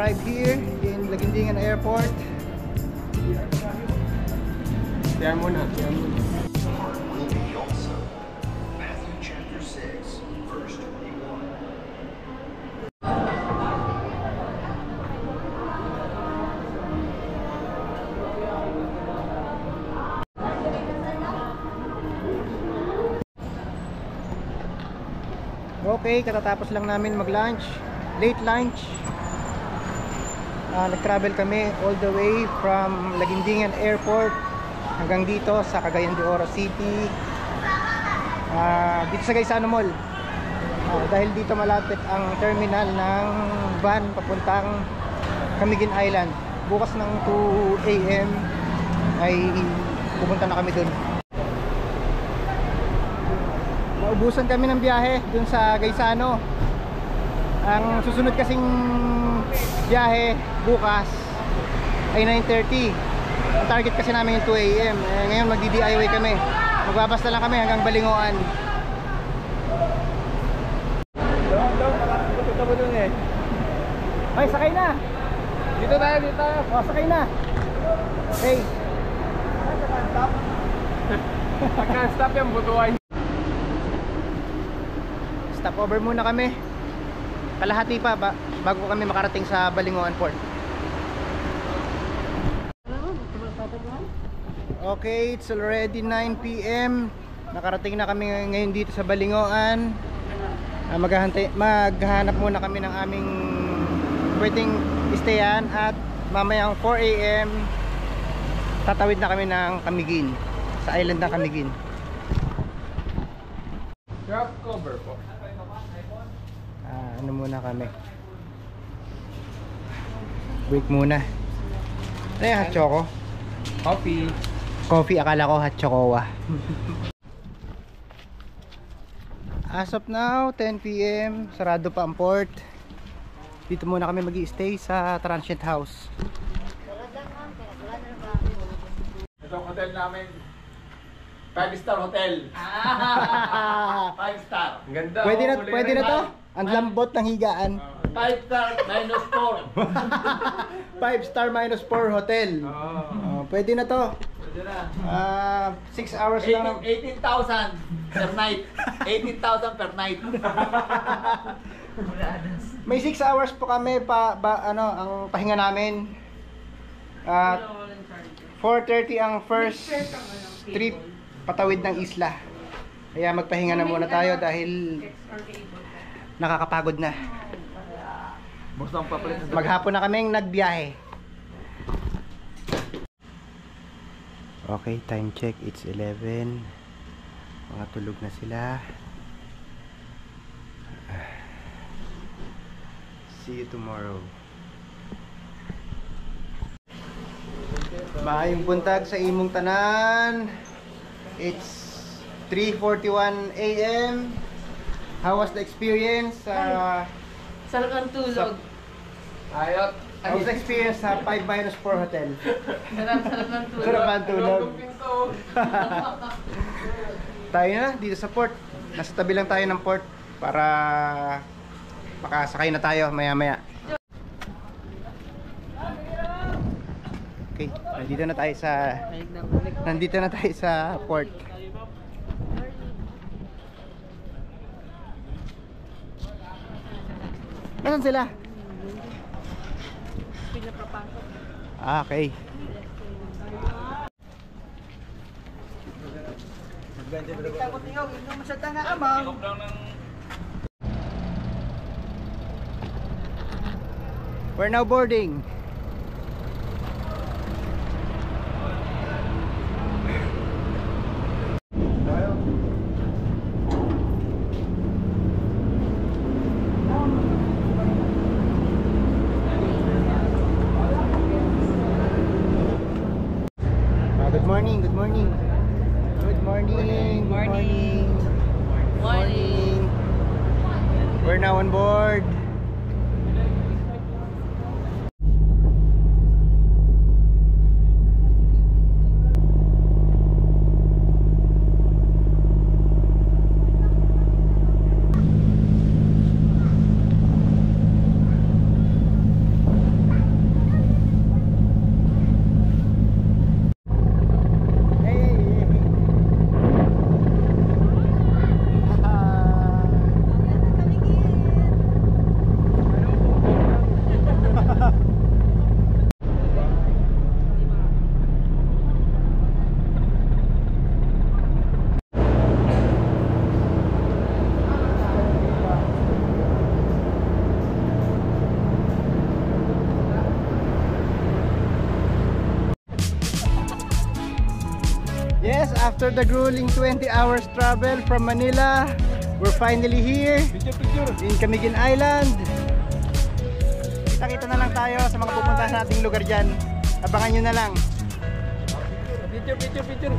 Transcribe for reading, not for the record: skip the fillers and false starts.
arrived here in Laguindingan Airport. Tiyan mo na. Matthew chapter 6, verse 21. Okay, katatapos lang namin mag-lunch. Late lunch. Nag-travel kami all the way from Laguindingan Airport hanggang dito sa Cagayan de Oro City. Dito sa Gaisano Mall. Dahil dito malapit ang terminal ng van papuntang Camiguin Island. Bukas ng 2 AM ay pupunta na kami dun. Naubusan kami ng biyahe dun sa Gaisano. Ang susunod kasing biyahe bukas ay 9:30. Ang target kasi namin yung 2 AM. Ngayon magdi-DIY kami. Magbabasta lang kami hanggang Balingoan. Punta mo dun eh. Ay, sakay na! Dito tayo, dito tayo. Sakay na! Okay. Pagka-stop yung butuan. Stop over muna kami. Kalahati pa bago kami makarating sa Balingoan Port. Okay, it's already 9 PM. Nakarating na kami ngayon dito sa Balingoan. Maghanap muna kami ng aming pwedeng stayan at mamayang 4 AM tatawid na kami ng Camiguin, sa island ng Camiguin. Drop cover po. Ano muna kami, break muna. Ano yung hot choco? Coffee. Coffee, akala ko hot chocowa. As of now 10 PM, sarado pa ang port. Dito muna kami mag-i-stay sa transient house. Ito ang hotel namin. 5-star hotel. 5-star. Ganda. Pwede na to? Ang lambot ng higaan. 5-star minus 4. 5-star minus 4 hotel. Pwede na to. Pwede na. 6 hours lang. 18,000 per night. 18,000 per night. May 6 hours po kami ang pahinga namin. 4:30 ang first trip patawid ng isla. Kaya magpahinga na muna tayo dahil nakakapagod na. Maghapon na kaming nagbiyahe. Okay, time check, it's 11. Mga tulog na sila. See you tomorrow. Maayong buntag sa imong tanan. It's 3:41 AM. How was the experience? Sarap ng tulog. Ayot. How was the experience sa 5-4 hotel? Sarap ng tulog. Sarap ang tulog. Tayo na dito sa port. Nasa tabi lang tayo ng port para makasakay na tayo maya-maya. Okay, nandito na tayo sa port. Nasaan sila? Pinapapasok. Okay. We're now boarding. Good morning, good morning. Good morning. Morning. Morning. We're now on board. Yes, after the grueling 20 hours travel from Manila, we're finally here in Camiguin Island. Kita-kita na lang tayo sa mga pupuntahan nating lugar dyan. Abangan nyo na lang. Picture.